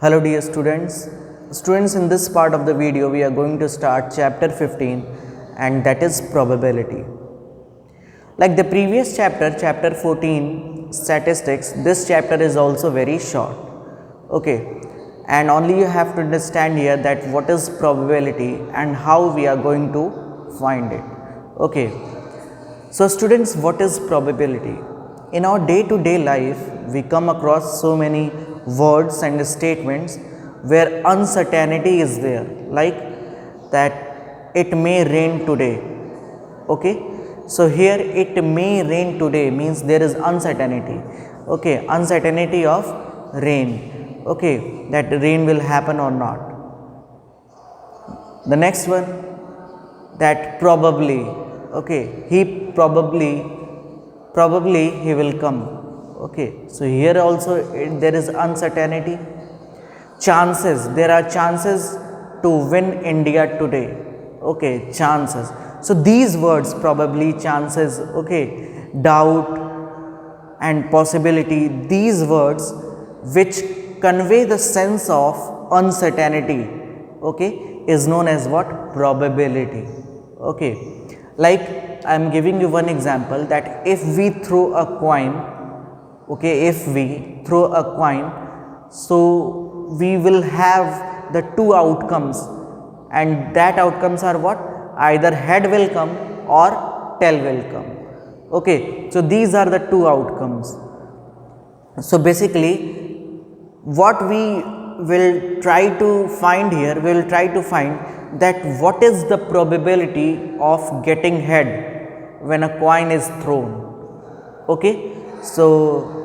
Hello dear students. Students, in this part of the video we are going to start chapter 15, and that is probability. Like the previous chapter 14 statistics, this chapter is also very short. Okay, and only you have to understand here that what is probability and how we are going to find it. Okay, so students, what is probability? In our day-to-day life, we come across so many words and statements where uncertainty is there, like that it may rain today. Okay, so here it may rain today means there is uncertainty. Okay, uncertainty of rain. Okay, that rain will happen or not. The next one, that probably. Okay, he probably he will come. Okay, so here also there is uncertainty. Chances, there are chances to win India today. Okay, chances. So these words, probably, chances, okay, doubt and possibility, these words which convey the sense of uncertainty, okay, is known as what? Probability. Okay, like I am giving you one example, that if we throw a coin, okay, if we throw a coin, so we will have the two outcomes, and that outcomes are what? Either head will come or tail will come. Okay, so these are the two outcomes. So basically what we will try to find here, we will try to find that what is the probability of getting head when a coin is thrown. Okay, so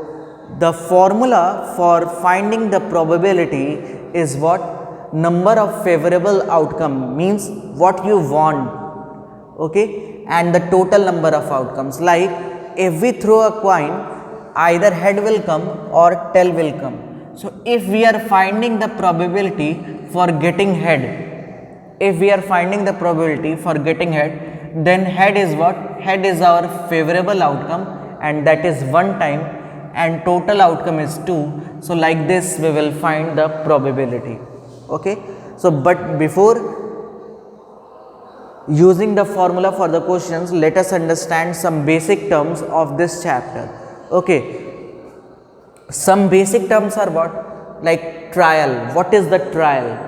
the formula for finding the probability is what? Number of favorable outcome, means what you want. Okay, and the total number of outcomes. Like if we throw a coin, either head will come or tail will come. So if we are finding the probability for getting head, if we are finding the probability for getting head, then head is what? Head is our favorable outcome, and that is 1 time, and total outcome is 2. So like this we will find the probability. Okay, so but before using the formula for the questions, let us understand some basic terms of this chapter. Okay, some basic terms are what? Like trial. What is the trial?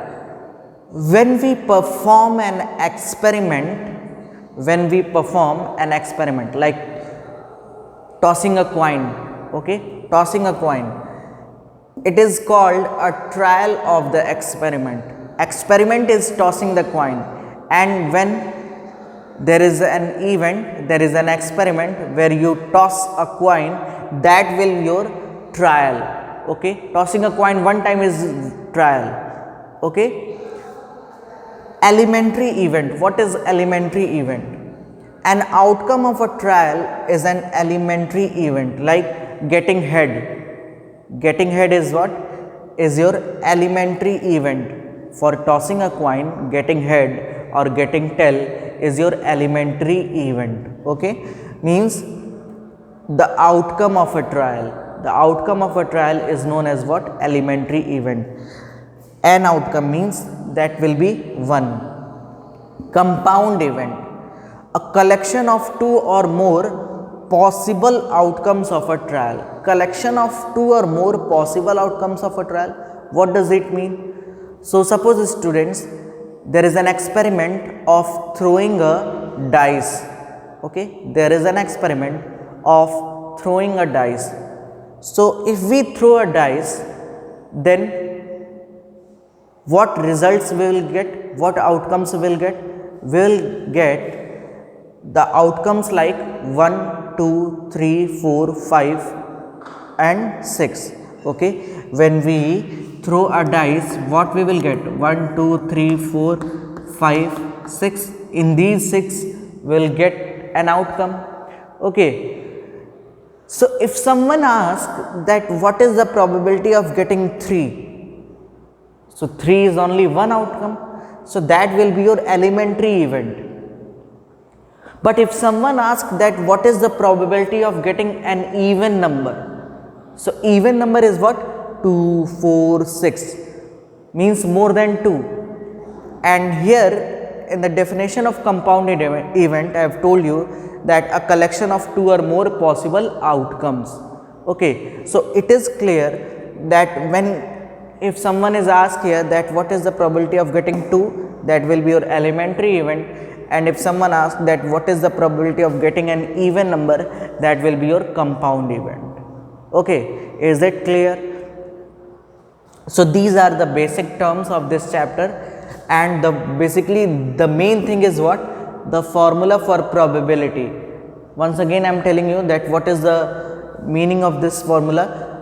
When we perform an experiment, like tossing a coin, okay, tossing a coin, it is called a trial of the experiment. Experiment is tossing the coin, and when there is an event, there is an experiment where you toss a coin, that will your trial. Okay, tossing a coin 1 time is trial. Okay, elementary event. What is elementary event? An outcome of a trial is an elementary event, like getting head. Getting head is what? Is your elementary event. For tossing a coin, getting head or getting tail is your elementary event. Okay, means the outcome of a trial. The outcome of a trial is known as what? Elementary event. An outcome means that will be 1. Compound event. A collection of 2 or more possible outcomes of a trial. Collection of 2 or more possible outcomes of a trial. What does it mean? So suppose, students, there is an experiment of throwing a dice. Okay, there is an experiment of throwing a dice. So if we throw a dice, then what results we will get? What outcomes we will get? We will get the outcomes like 1, 2, 3, 4, 5 and 6. Okay, when we throw a dice, what we will get? 1, 2, 3, 4, 5, 6. In these 6 we will get an outcome. Okay, so if someone asks that what is the probability of getting 3, so 3 is only 1 outcome, so that will be your elementary event. But if someone asks that what is the probability of getting an even number, so even number is what? 2, 4, 6. means more than 2. And here in the definition of compounded event, I have told you that a collection of 2 or more possible outcomes. Okay, so it is clear that if someone is asked here that what is the probability of getting 2, that will be your elementary event, and if someone asks that what is the probability of getting an even number, that will be your compound event. Okay, is it clear? So these are the basic terms of this chapter, and basically the main thing is what? The formula for probability. Once again I am telling you that what is the meaning of this formula.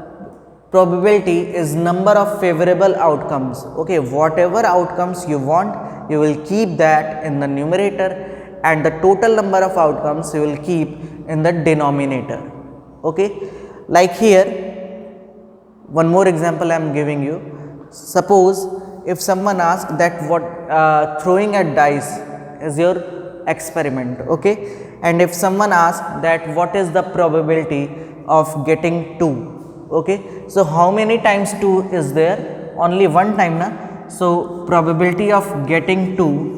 Probability is number of favorable outcomes. Okay, whatever outcomes you want, you will keep that in the numerator, and the total number of outcomes you will keep in the denominator. Okay, like here, one more example I am giving you. Suppose if someone asks that what throwing a dice is your experiment, okay, and if someone asks that what is the probability of getting 2, okay, so how many times 2 is there? Only one time, na? So probability of getting 2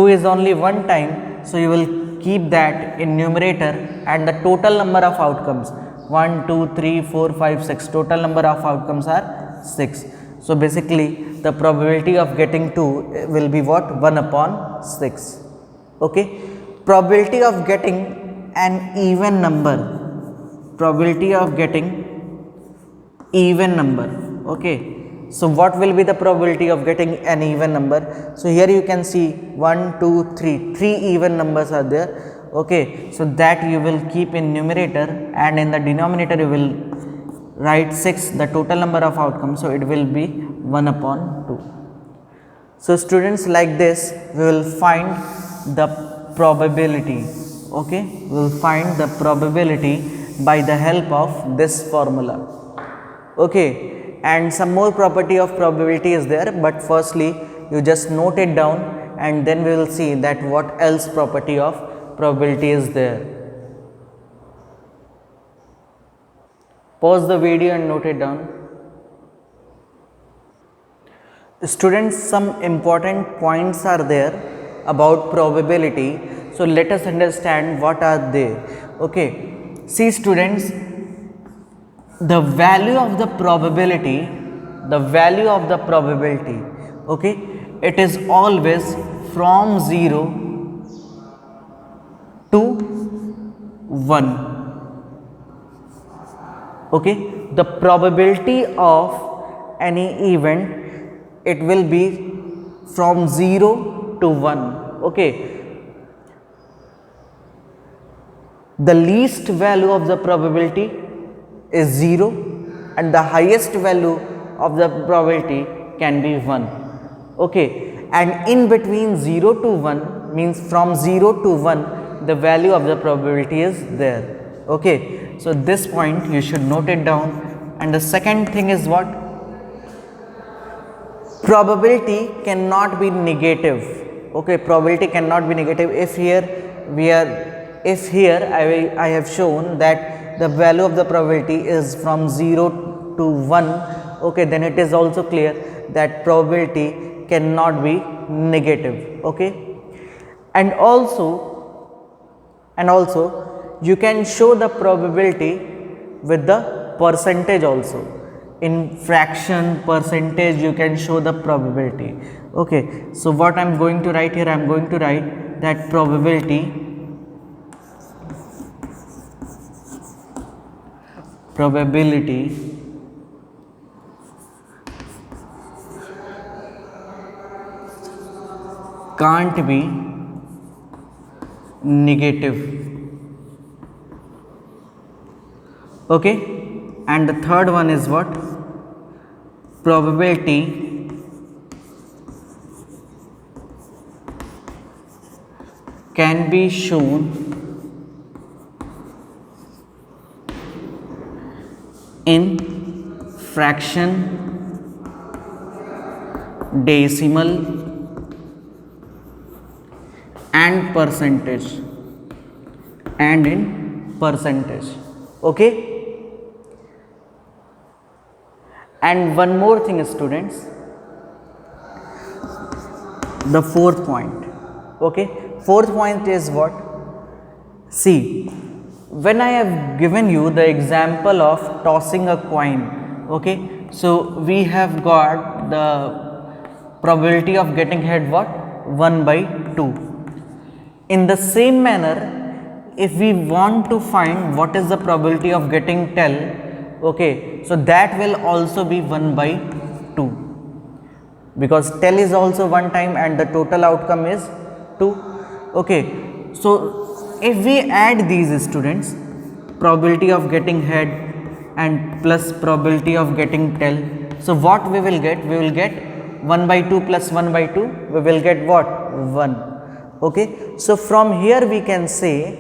is only one time, so you will keep that in numerator, and the total number of outcomes 1, 2, 3, 4, 5, 6, total number of outcomes are 6. So basically the probability of getting 2 will be what? 1 upon 6. Okay, probability of getting an even number, probability of getting even number. Okay, so what will be the probability of getting an even number? So here you can see 1, 2, 3, 3 even numbers are there. Okay, so that you will keep in numerator, and in the denominator you will write 6, the total number of outcomes, so it will be 1 upon 2. So students, like this we will find the probability. Okay, we will find the probability by the help of this formula. Okay, and some more property of probability is there, but firstly you just note it down, and then we will see that what else property of probability is there. Pause the video and note it down. Students, some important points are there about probability. So let us understand what are they. Okay, see students, the value of the probability, okay, it is always from 0 to 1. Okay, the probability of any event, it will be from 0 to 1. Okay, the least value of the probability is 0, and the highest value of the probability can be 1. Okay, and in between 0 to 1 means from 0 to 1 the value of the probability is there. Okay, so this point you should note it down. And the second thing is what? Probability cannot be negative. Okay, probability cannot be negative. If here I have shown that the value of the probability is from 0 to 1, okay, then it is also clear that probability cannot be negative. Okay, and also you can show the probability with the percentage also. In fraction, percentage, you can show the probability. Okay, so what I am going to write here, I am going to write that probability can't be negative. Okay, and the third one is what? Probability can be shown in fraction, decimal and percentage, and in percentage. Okay, And one more thing, students, the fourth point. Okay, fourth point is what? See, when I have given you the example of tossing a coin, okay, so we have got the probability of getting head what? 1 by 2. In the same manner, if we want to find what is the probability of getting tail, okay, so that will also be 1 by 2, because tail is also one time and the total outcome is 2. Okay, so if we add these, students, probability of getting head and plus probability of getting tail, so what we will get? We will get 1 by 2 plus 1 by 2, we will get what? 1. Okay, so from here we can say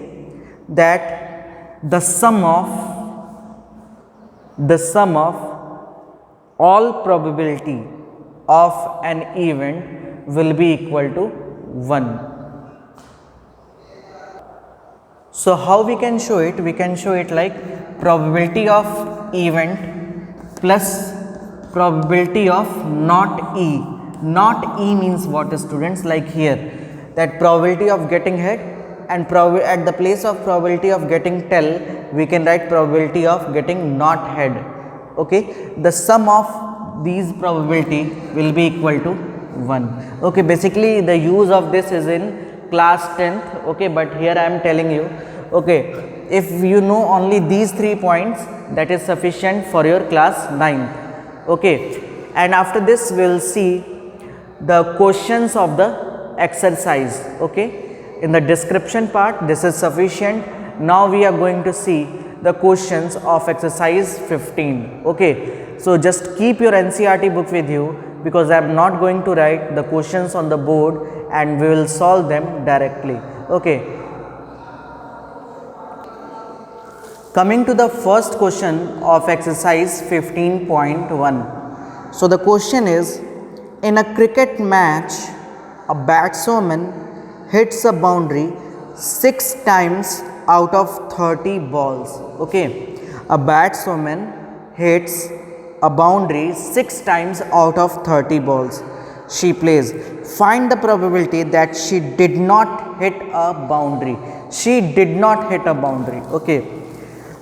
that the sum of all probability of an event will be equal to 1. So how we can show it? We can show it like probability of event plus probability of not E. Not E means what, students? Like here, that probability of getting head, and at the place of probability of getting tail, we can write probability of getting not head. Okay, the sum of these probability will be equal to 1. Okay, basically the use of this is in class 10th, okay, but here I am telling you, okay, if you know only these 3 points, that is sufficient for your class 9th. Okay, and after this we will see the questions of the exercise. Okay, in the description part this is sufficient. Now we are going to see the questions of exercise 15. Okay, so just keep your NCERT book with you, because I am not going to write the questions on the board and we will solve them directly. Okay, coming to the first question of exercise 15.1. So the question is, in a cricket match, a batswoman hits a boundary 6 times out of 30 balls. Okay, a batswoman hits a boundary 6 times out of 30 balls she plays. Find the probability that she did not hit a boundary. She did not hit a boundary. Okay,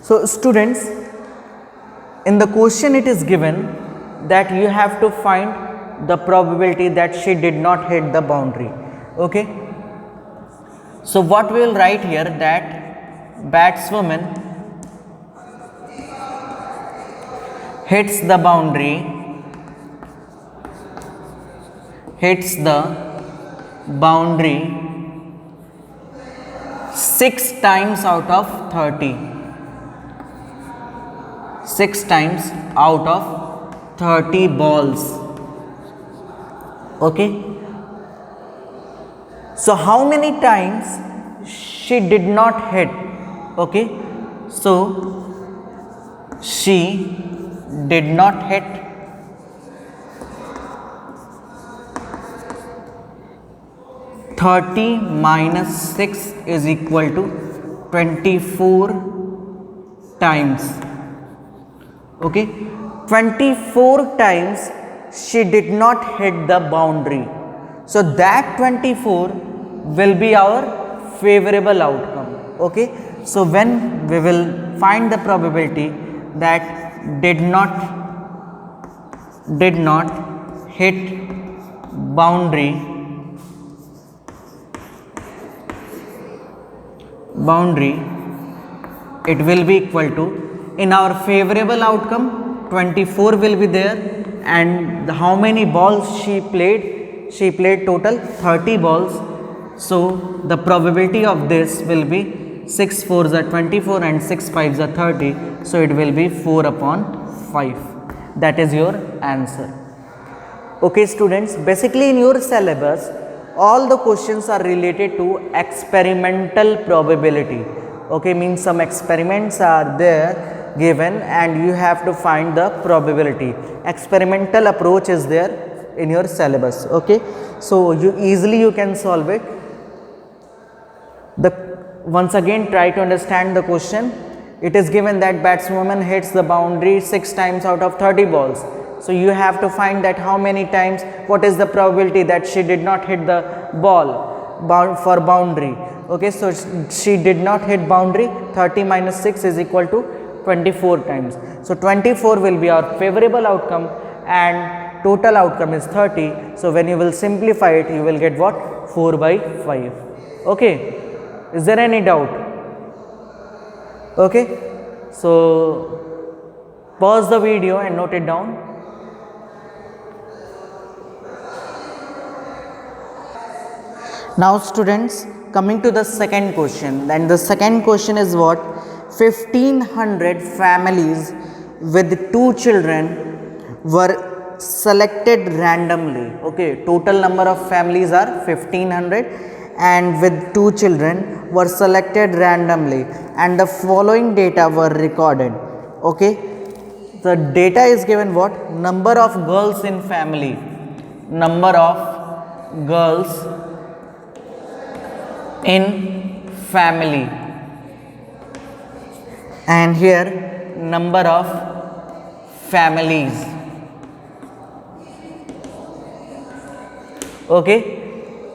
so students, in the question it is given that you have to find the probability that she did not hit the boundary. Okay, so what we will write here, that batswoman hits the boundary 6 times out of 30. 6 times out of 30 balls. Okay, so how many times she did not hit? Okay, so she did not hit 30 minus 6 is equal to 24 times. Okay, 24 times she did not hit the boundary. So that 24 will be our favorable outcome. Okay, so when we will find the probability that did not hit boundary, it will be equal to, in our favorable outcome 24 will be there, and how many balls she played? She played total 30 balls. So the probability of this will be 6 4s are 24 and 6 5s are 30. So it will be 4 upon 5. That is your answer. Okay students, basically in your syllabus all the questions are related to experimental probability. Okay, means some experiments are there given and you have to find the probability. Experimental approach is there in your syllabus. Okay, so you can solve it. Once again try to understand the question. It is given that batswoman hits the boundary 6 times out of 30 balls. So you have to find that how many times, what is the probability that she did not hit the ball for boundary. Okay, so she did not hit boundary. 30 minus 6 is equal to 24 times. So 24 will be our favorable outcome and total outcome is 30. So when you will simplify it, you will get what? 4 by 5. Okay, is there any doubt? Okay, so pause the video and note it down. Now students, coming to the second question, and the second question is what? 1500 families with 2 children were selected randomly. Okay, total number of families are 1500 and with 2 children were selected randomly and the following data were recorded. Okay, the data is given what? Number of girls in family, number of girls in family, and here number of families. Okay,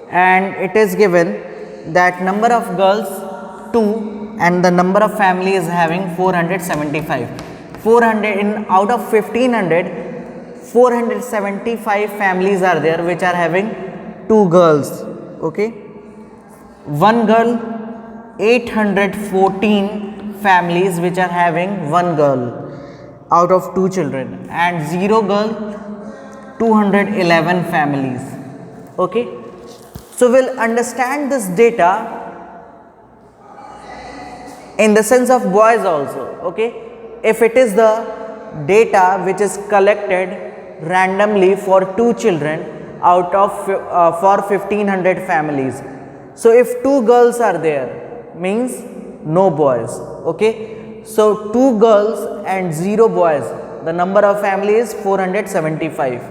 and it is given that number of girls 2 and the number of family is having 475. 400 in out of 1500, 475 families are there which are having 2 girls. Okay, one girl, 814 families which are having 1 girl out of 2 children, and 0 girl, 211 families. Okay, so we'll understand this data in the sense of boys also. Okay, if it is the data which is collected randomly for 2 children out of for 1500 families. So if 2 girls are there, means no boys. Okay, so 2 girls and 0 boys, the number of family is 475.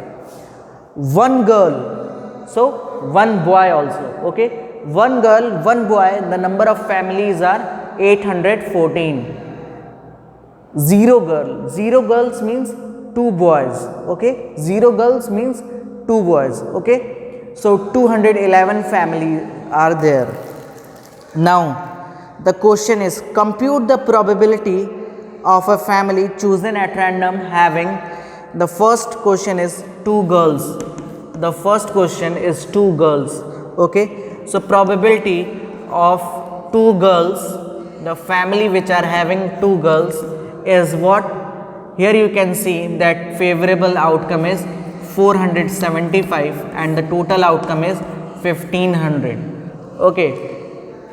1 girl, so 1 boy also. Okay, 1 girl, 1 boy, the number of families are 814. 0 girl, 0 girls means 2 boys. Okay, 0 girls means 2 boys. Okay, so 211 families are there. Now the question is, compute the probability of a family chosen at random having, the first question is 2 girls. The first question is 2 girls. Okay, so probability of 2 girls, the family which are having 2 girls is what? Here you can see that favorable outcome is 475 and the total outcome is 1500. Okay,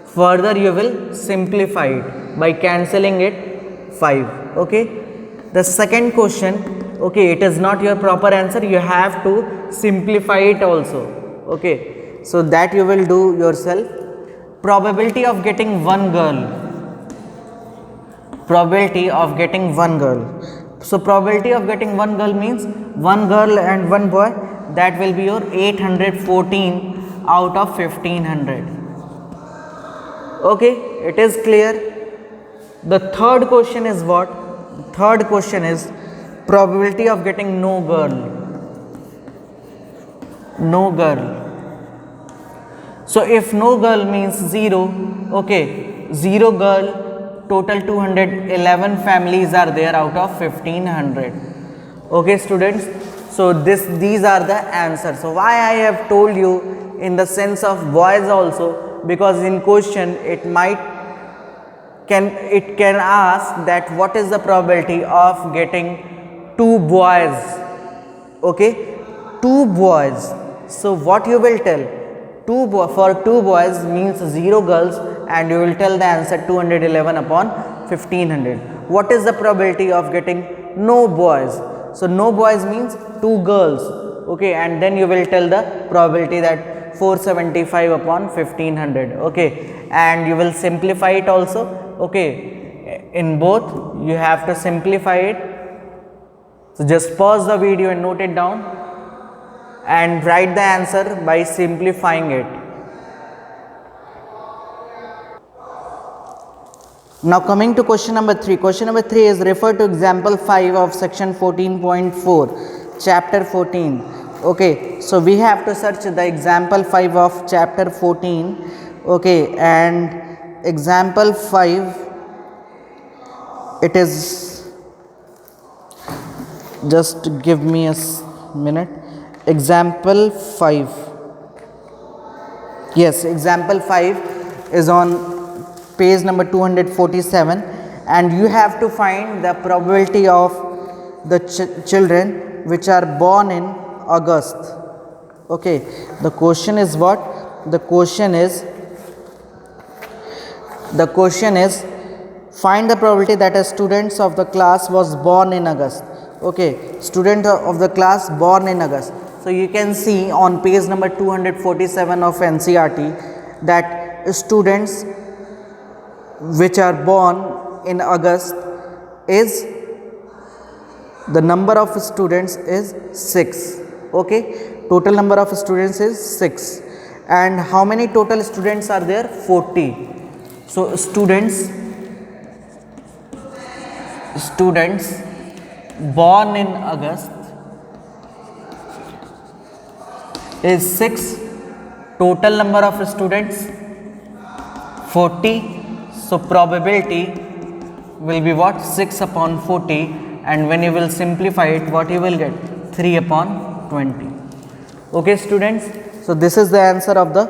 further you will simplify it by cancelling it 5. Okay, the second question, okay, it is not your proper answer, you have to simplify it also. Okay, so that you will do yourself. Probability of getting 1 girl, probability of getting 1 girl. So probability of getting 1 girl means 1 girl and 1 boy, that will be your 814 out of 1500. Okay, it is clear. The third question is what? Third question is probability of getting no girl. No girl. So if no girl means 0, okay, 0 girl, total 211 families are there out of 1500. Okay students, so these are the answers. So why I have told you in the sense of boys also, because in question it can ask that what is the probability of getting 2 boys. Okay, 2 boys. So what you will tell? For 2 boys means 0 girls, and you will tell the answer 211 upon 1500. What is the probability of getting no boys? So no boys means 2 girls. Okay, and then you will tell the probability that 475 upon 1500. Okay, and you will simplify it also. Okay, in both you have to simplify it. So just pause the video and note it down and write the answer by simplifying it. Now coming to question number 3. Question number 3 is refer to example 5 of section 14.4. chapter 14. Okay, so we have to search the example 5 of chapter 14. Okay, and example 5, it is, just give me a minute. Example 5, yes, example 5 is on page number 247, and you have to find the probability of the children which are born in August. Okay, the question is what? The question is find the probability that a student of the class was born in August. Okay, student of the class born in August. So you can see on page number 247 of NCERT that students which are born in August is, the number of students is 6. Okay, total number of students is 6, and how many total students are there? 40. So students born in August is 6, total number of students 40. So probability will be what? 6 upon 40, and when you will simplify it, what you will get? 3 upon 20. Okay students, so this is the answer of the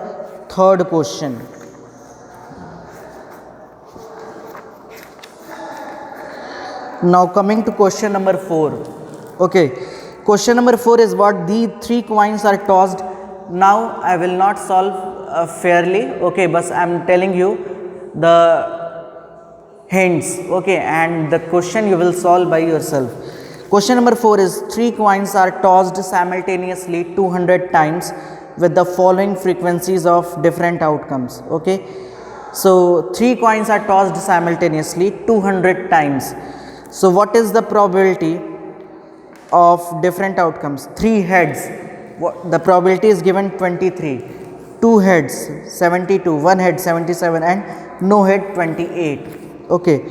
third question. Now coming to question number 4. Okay, question number 4 is what? The 3 coins are tossed. Now I will not solve fairly, okay, but I am telling you the hints, okay, and the question you will solve by yourself. Question number 4 is 3 coins are tossed simultaneously 200 times with the following frequencies of different outcomes. Okay, so 3 coins are tossed simultaneously 200 times. So what is the probability of different outcomes? 3 heads, the probability is given 23, 2 heads 72, 1 head 77, and no head 28. Okay,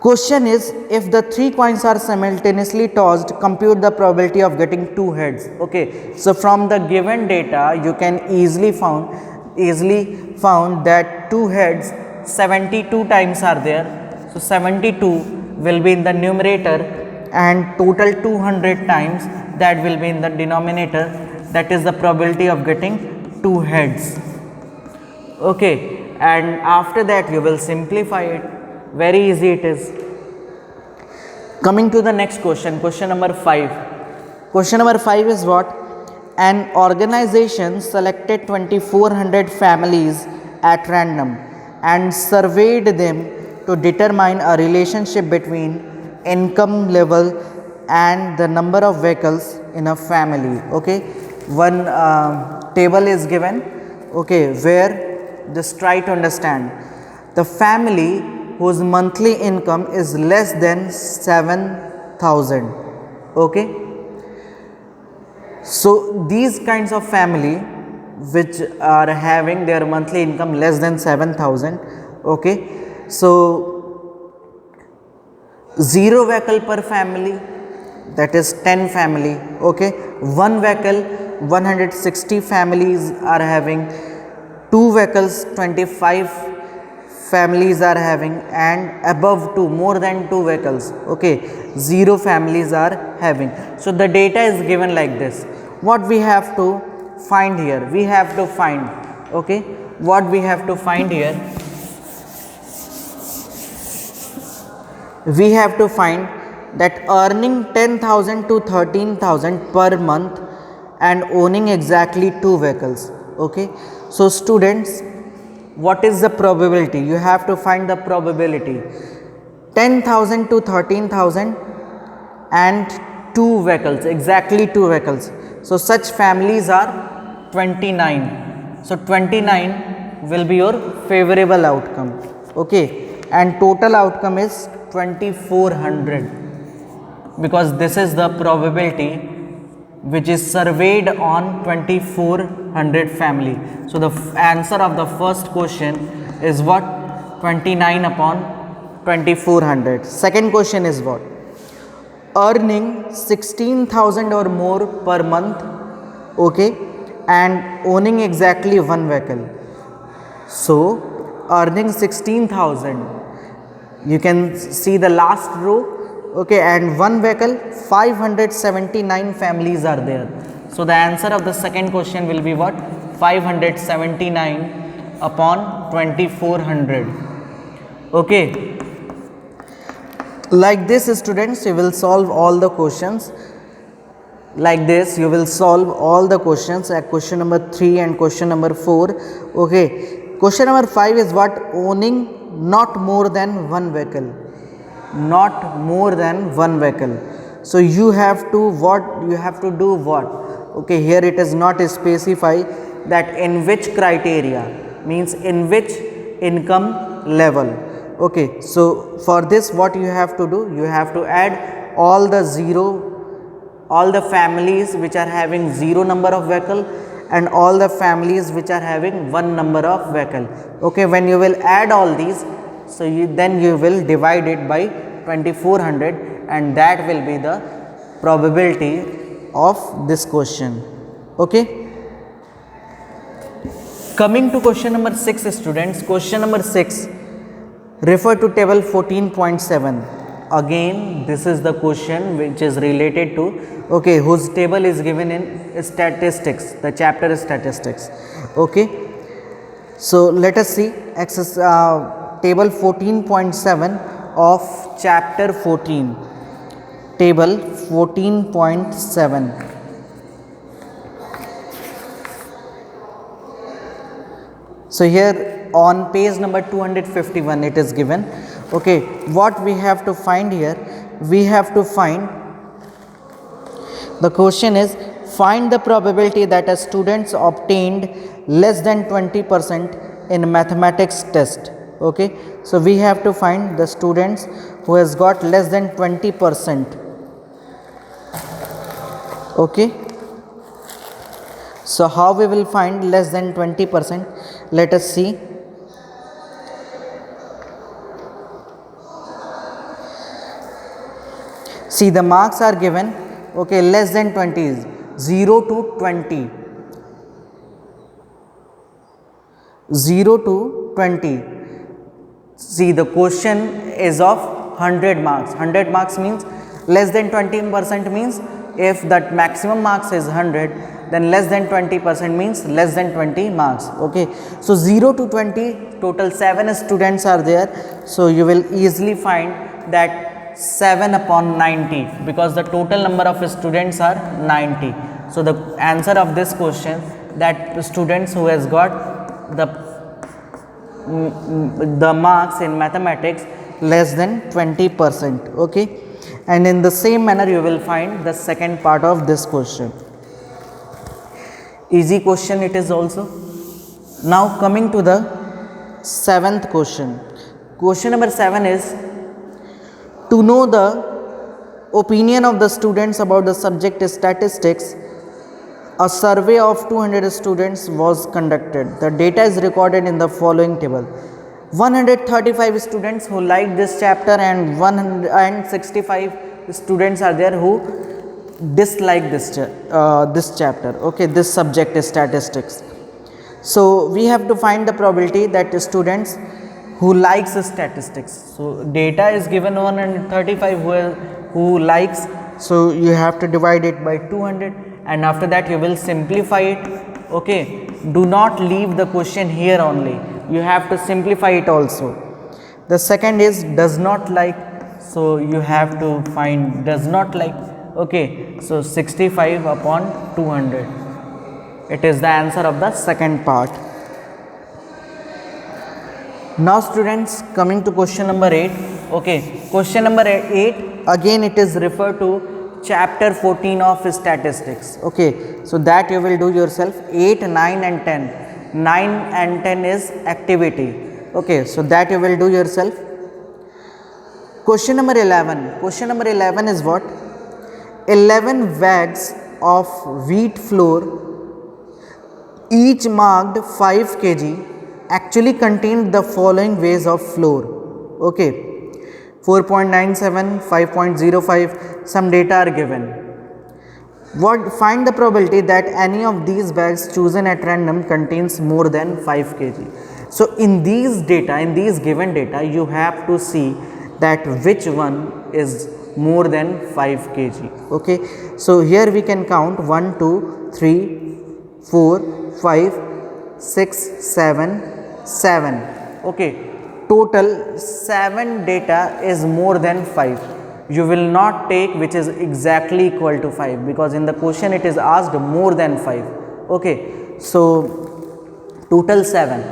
question is, if the 3 coins are simultaneously tossed, compute the probability of getting 2 heads. Okay, so from the given data you can easily found that 2 heads 72 times are there. So 72 will be in the numerator, and total 200 times that will be in the denominator. That is the probability of getting 2 heads. Okay, and after that you will simplify it. Very easy it is. Coming to the next question, question number 5. Question number 5 is what? An organization selected 2400 families at random and surveyed them to determine a relationship between income level and the number of vehicles in a family. Okay, one table is given, okay, where just try to understand. The family whose monthly income is less than 7,000. Okay, so these kinds of family which are having their monthly income less than 7,000. Okay, so 0 vehicle per family, that is 10 family. Okay, 1 vehicle 160 families are having, 2 vehicles 25 families are having, and above 2, more than 2 vehicles, okay, 0 families are having. So the data is given like this. What we have to find here? We have to find, okay, what we have to find here? We have to find that earning 10,000 to 13,000 per month and owning exactly 2 vehicles. Okay, so students, what is the probability? You have to find the probability. 10,000 to 13,000 and 2 vehicles, exactly 2 vehicles. So such families are 29. So 29 will be your favorable outcome. Okay, and total outcome is 2400, because this is the probability which is surveyed on 2400 family. So the answer of the first question is what? 29 upon 2400. Second question is what? earning 16,000 or more per month, okay, and owning exactly one vehicle. So earning 16,000, you can see the last row, okay, and one vehicle, 579 families are there. So the answer of the second question will be what? 579 upon 2400. Okay, like this students, you will solve all the questions. Like this you will solve all the questions at question number 3 and question number 4. Okay, question number 5 is what? Owning not more than one vehicle. Not more than one vehicle. So you have to what? You have to do what? Okay, here it is not specify that in which criteria, means in which income level. Okay, so for this what you have to do? You have to add all the families which are having 0 number of vehicle and all the families which are having 1 number of vehicle. Okay, when you will add all these, so then you will divide it by 2400 and that will be the probability of this question. Okay. Coming to question number 6 students, question number 6, refer to table 14.7. Again this is the question which is related to, okay, whose table is given in statistics, the chapter statistics. Okay, so let us see table 14.7 of chapter 14, table 14.7. So here on page number 251 it is given. Okay, what we have to find here? We have to find, the question is find the probability that a student obtained less than 20% in mathematics test. Okay, so we have to find the students who has got less than 20%. Okay, so how we will find less than 20%? Let us see. See, the marks are given, okay, less than 20 is 0 to 20. 0 to 20. See, the question is of 100 marks. 100 marks means less than 20% means if that maximum marks is 100, then less than 20% means less than 20 marks. Okay, so 0 to 20, total 7 students are there. So you will easily find that 7 upon 90, because the total number of students are 90. So the answer of this question, that students who has got the marks in mathematics less than 20%. Okay, and in the same manner you will find the second part of this question. Easy question it is also. Now coming to the 7th question. Question number 7 is to know the opinion of the students about the subject statistics. A survey of 200 students was conducted. The data is recorded in the following table. 135 students who liked this chapter and 165 students are there who dislike this chapter. Okay, this subject is statistics. So we have to find the probability that students who likes statistics. So data is given 135 who likes. So you have to divide it by 200 and after that you will simplify it. Okay, do not leave the question here only. You have to simplify it also. The second is does not like. So you have to find does not like. Okay, so 65 upon 200. It is the answer of the second part. Now students, coming to question number 8. Okay, question number 8, again it is referred to chapter 14 of statistics. Okay, so that you will do yourself. 8, 9 and 10. 9 and 10 is activity. Okay, so that you will do yourself. Question number 11. Question number 11 is what? 11 bags of wheat flour, each marked 5 kg, actually contained the following weights of flour. Okay, 4.97, 5.05, some data are given. Find the probability that any of these bags chosen at random contains more than 5 kg. So in these data, in these given data, you have to see that which one is more than 5 kg. Okay, so here we can count 1, 2, 3, 4, 5, 6, 7, 7. Okay, total 7 data is more than 5. You will not take which is exactly equal to 5, because in the question it is asked more than 5. Okay, so total 7,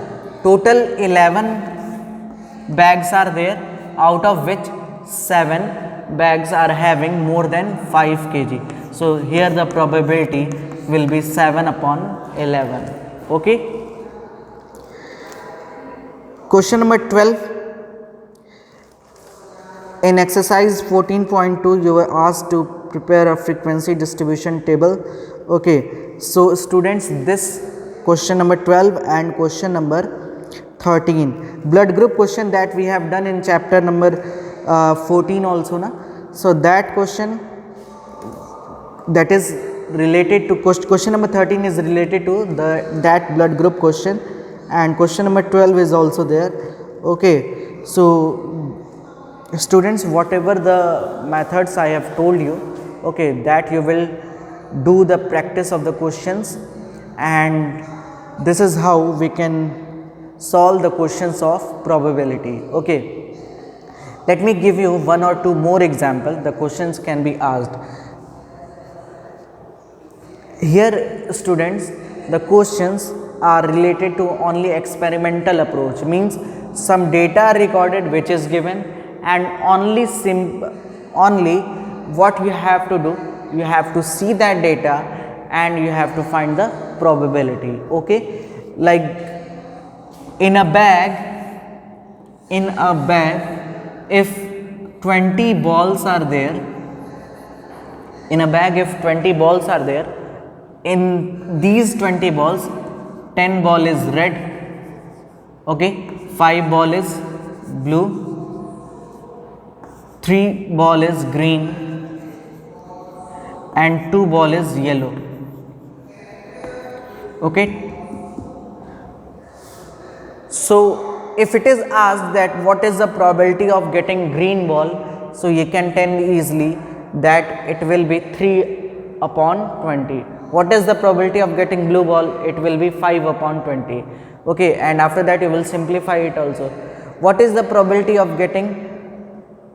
total 11 bags are there, out of which 7 bags are having more than 5 kg. So here the probability will be 7 upon 11. Okay. Question number 12. In exercise 14.2, you were asked to prepare a frequency distribution table. Okay, so students, this question number 12 and question number 13, blood group question that we have done in chapter number 14 also na. So that question, that is related to question number 13 is related to that blood group question, and question number 12 is also there. Okay, so students, whatever the methods I have told you, okay, that you will do the practice of the questions, and this is how we can solve the questions of probability. Okay, let me give you one or two more examples. The questions can be asked. Here students, the questions are related to only experimental approach, means some data are recorded which is given, and only what you have to do, you have to see that data and you have to find the probability. Okay, like in a bag, if 20 balls are there, in a bag if 20 balls are there, in these 20 balls 10 ball is red, okay, 5 ball is blue, 3 ball is green, and 2 ball is yellow. Okay, so if it is asked that what is the probability of getting green ball, so you can tell easily that it will be 3 upon 20. What is the probability of getting blue ball? It will be 5 upon 20. Okay, and after that you will simplify it also. What is the probability of getting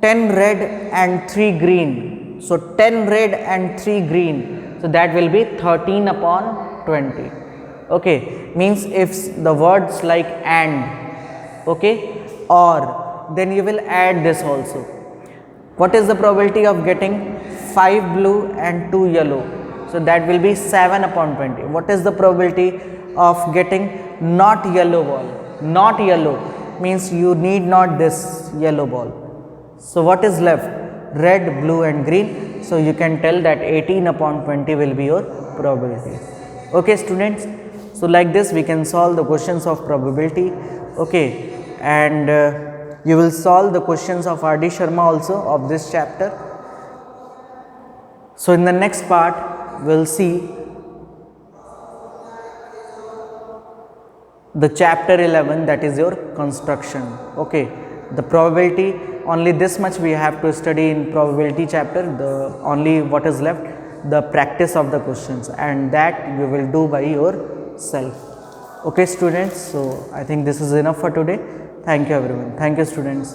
10 red and 3 green? So 10 red and 3 green, so that will be 13 upon 20. Okay, means if the words like and, okay, or, then you will add this also. What is the probability of getting 5 blue and 2 yellow? So that will be 7 upon 20. What is the probability of getting not yellow ball? Not yellow means you need not this yellow ball. So what is left? Red, blue and green. So you can tell that 18 upon 20 will be your probability. Okay students, so like this we can solve the questions of probability. Okay, and you will solve the questions of R.D. Sharma also of this chapter. So in the next part we will see the chapter 11, that is your construction. Okay, the probability, only this much we have to study in probability chapter. The only what is left, the practice of the questions, and that you will do by yourself. Okay students, so I think this is enough for today. Thank you everyone. Thank you students.